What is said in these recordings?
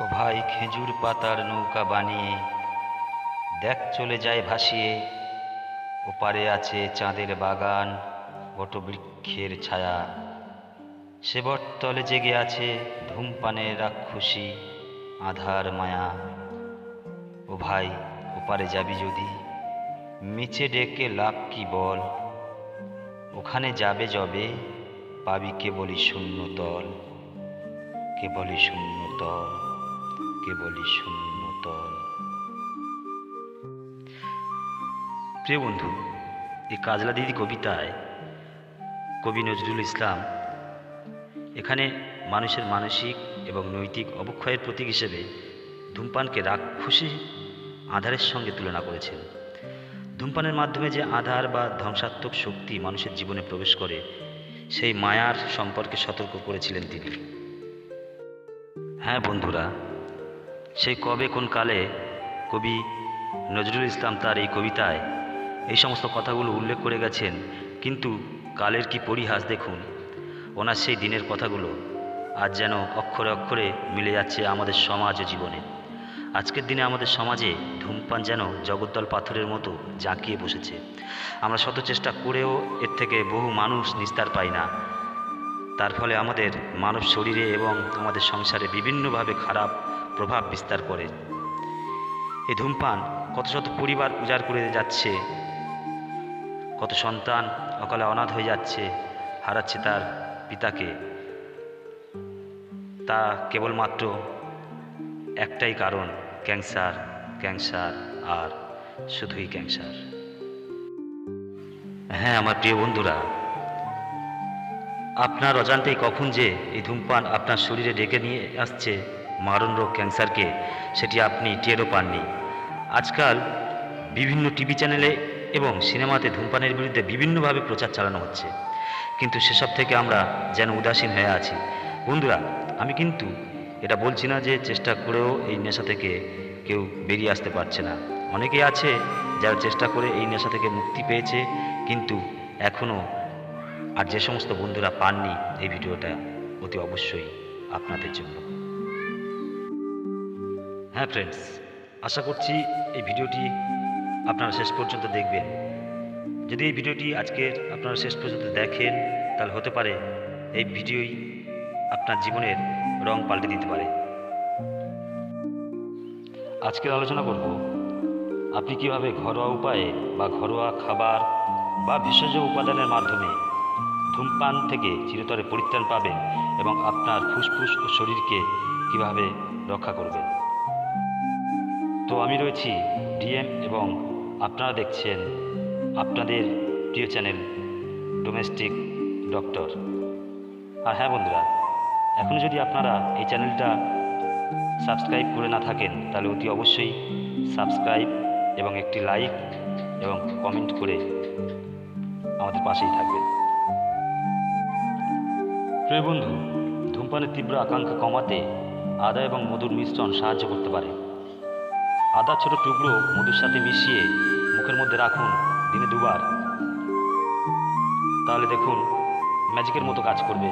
ও ভাই খেজুর পাতার নৌকা বানিয়ে দেখ চলে যায় ভাসিয়ে, ওপারে আছে চাঁদের বাগান, বটবৃক্ষের ছায়া, সে বটতলে জেগে আছে ধূমপানের রাক্ষসী আধার মায়া। ও ভাই ওপারে যাবি যদি, মিছে ডেকে লাভ কি বল, ওখানে যাবে যবে পাবি কেবলই শূন্য তল, কেবলই শূন্য তল, কেবলই শূন্য তল। প্রিয় বন্ধু, এই কাজলা দিদি কবিতায় কবি নজরুল ইসলাম এখানে মানুষের মানসিক এবং নৈতিক অবক্ষয়ের প্রতীক হিসেবে ধূমপানকে রাক্ষসী আঁধারের সঙ্গে তুলনা করেছেন। ধূমপানের মাধ্যমে যে আঁধার বা ধ্বংসাত্মক শক্তি মানুষের জীবনে প্রবেশ করে, সেই মায়ার সম্পর্কে সতর্ক করেছিলেন তিনি। হ্যাঁ বন্ধুরা, সেই কবে কোন কালে কবি নজরুল ইসলাম তার এই কবিতায় এই সমস্ত কথাগুলো উল্লেখ করে গেছেন, কিন্তু কালের কি পরিহাস দেখুন। ওনার সেই দিনের কথাগুলো আজ যেন অক্ষরে অক্ষরে মিলে যাচ্ছে আমাদের সমাজ ও জীবনে। আজকের দিনে আমাদের সমাজে ধূমপান যেন জগদ্দল পাথরের মতো জাঁকিয়ে বসেছে। আমরা শত চেষ্টা করেও এর থেকে বহু মানুষ নিস্তার পাই না। তার ফলে আমাদের মানব শরীরে এবং আমাদের সংসারে বিভিন্নভাবে খারাপ প্রভাব বিস্তার করে। এই ধূমপান কত শত পরিবার উজাড় করে যাচ্ছে, কত সন্তান অকালে অনাথ হয়ে যাচ্ছে, হারাচ্ছে তার পিতাকে। তা কেবলমাত্র একটাই কারণ, ক্যান্সার, ক্যান্সার আর শুধুই ক্যান্সার। হ্যাঁ আমার প্রিয় বন্ধুরা, আপনার অজান্তেই কখন যে এই ধূমপান আপনার শরীরে ডেকে নিয়ে আসছে মারণ রোগ ক্যান্সারকে, সেটি আপনি টেরও পাননি। আজকাল বিভিন্ন টিভি চ্যানেলে এবং সিনেমাতে ধূমপানের বিরুদ্ধে বিভিন্নভাবে প্রচার চালানো হচ্ছে, কিন্তু সেসব থেকে আমরা যেন উদাসীন হয়ে আছি। বন্ধুরা, আমি কিন্তু এটা বলছি না যে চেষ্টা করেও এই নেশা থেকে কেউ বেরিয়ে আসতে পারছে না। অনেকেই আছে যারা চেষ্টা করে এই নেশা থেকে মুক্তি পেয়েছে, কিন্তু এখনও। আর যে সমস্ত বন্ধুরা পাননি, এই ভিডিওটা অতি অবশ্যই আপনাদের জন্য। হ্যাঁ ফ্রেন্ডস, আশা করছি এই ভিডিওটি আপনারা শেষ পর্যন্ত দেখবেন। যদি এই ভিডিওটি আজকের আপনারা শেষ পর্যন্ত দেখেন, তাহলে হতে পারে এই ভিডিওই আপনার জীবনের রং পাল্টে দিতে পারে। আজকের আলোচনা করব আপনি কিভাবে ঘরোয়া উপায়ে বা ঘরোয়া খাবার বা ভেষজ উপাদানের মাধ্যমে ধূমপান থেকে চিরতরে পরিত্রাণ পাবেন এবং আপনার ফুসফুস ও শরীরকে কিভাবে রক্ষা করবেন। তো আমি রয়েছি ডিএম এবং আপনারা দেখছেন আপনাদের প্রিয় চ্যানেল ডোমেস্টিক ডক্টর। আর হ্যাঁ বন্ধুরা, এখনও যদি আপনারা এই চ্যানেলটা সাবস্ক্রাইব করে না থাকেন, তাহলে অতি অবশ্যই সাবস্ক্রাইব এবং একটি লাইক এবং কমেন্ট করে আমাদের পাশেই থাকবেন। প্রিয় বন্ধু, ধূমপানের তীব্র আকাঙ্ক্ষা কমাতে আদা এবং মধুর মিশ্রণ সাহায্য করতে পারে। আদা ছোট টুকরো মধুর সাথে মিশিয়ে মুখের মধ্যে রাখুন দিনে 2 বার, তাহলে দেখুন ম্যাজিকের মতো কাজ করবে।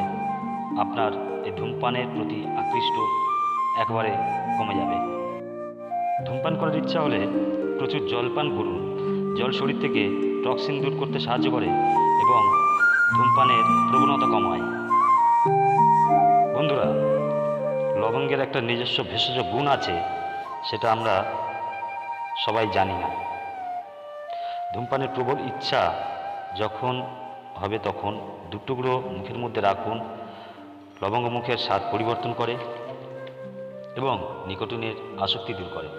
আপনার এই ধূমপানের প্রতি আকৃষ্ট একেবারে কমে যাবে। ধূমপান করার ইচ্ছা হলে প্রচুর জল পান করুন। জল শরীর থেকে টক্সিন দূর করতে সাহায্য করে এবং ধূমপানের প্রবণতা কমায়। বন্ধুরা, লবঙ্গের একটা নিজস্ব ভেষজ গুণ আছে, সেটা আমরা সবাই জানি না। ধূমপানের প্রবল ইচ্ছা যখন হবে তখন 2 টুকরো মুখের মধ্যে রাখুন। লবঙ্গ মুখের স্বাদ পরিবর্তন করে এবং নিকোটিনের আসক্তি দূর করে।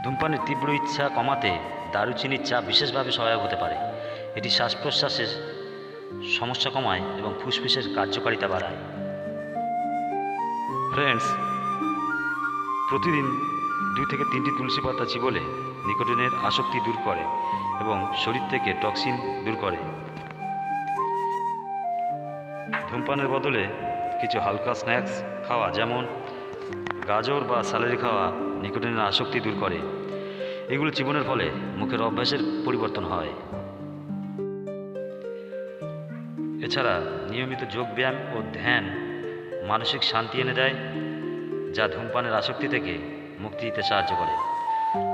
ধূমপানের তীব্র ইচ্ছা কমাতে দারুচিনির চা বিশেষভাবে সহায়ক হতে পারে। এটি শ্বাস প্রশ্বাসের সমস্যা কমায় এবং ফুসফুসের কার্যকারিতা বাড়ায়। ফ্রেন্ডস, প্রতিদিন 2 থেকে 3টি তুলসী পাতা চিবোলে নিকোটিনের আসক্তি দূর করে এবং শরীর থেকে টক্সিন দূর করে। ধূমপানের বদলে কিছু হালকা স্ন্যাক্স খাওয়া, যেমন গাজর বা স্যালারি খাওয়া, নিকোটিনের আসক্তি দূর করে। এগুলো জীবনের ফলে মুখের অভ্যাসের পরিবর্তন হয়। এছাড়া নিয়মিত যোগব্যায়াম ও ধ্যান মানসিক শান্তি এনে দেয় যা ধূমপানের আসক্তি থেকে মুক্তি দিতে সাহায্য করে।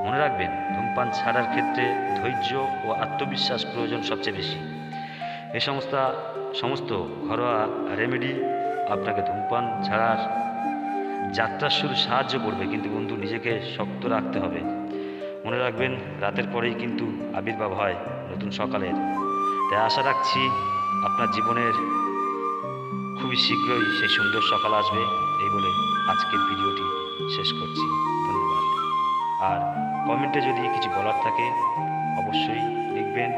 মনে রাখবেন, ধূমপান ছাড়ার ক্ষেত্রে ধৈর্য ও আত্মবিশ্বাস প্রয়োজন সবচেয়ে বেশি। এই সমস্ত ঘরোয়া রেমেডি আপনাকে ধূমপান ছাড়ার যাত্রার শুরু সাহায্য করবে, কিন্তু বন্ধু নিজেকে শক্ত রাখতে হবে। মনে রাখবেন, রাতের পরেই কিন্তু আবির্ভাব হয় নতুন সকালের। তাই আশা রাখছি আপনার জীবনের খুবই শীঘ্রই সেই সুন্দর সকাল আসবে। এই বলে আজকের ভিডিওটি শেষ করছি। ধন্যবাদ। আর কমেন্টে যদি কিছু বলার থাকে অবশ্যই লিখবেন,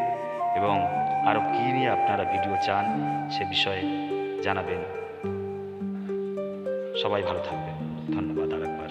এবং আরও কী নিয়ে আপনারা ভিডিও চান সে বিষয়ে জানাবেন। সবাই ভালো থাকবেন। ধন্যবাদ আরেকবার।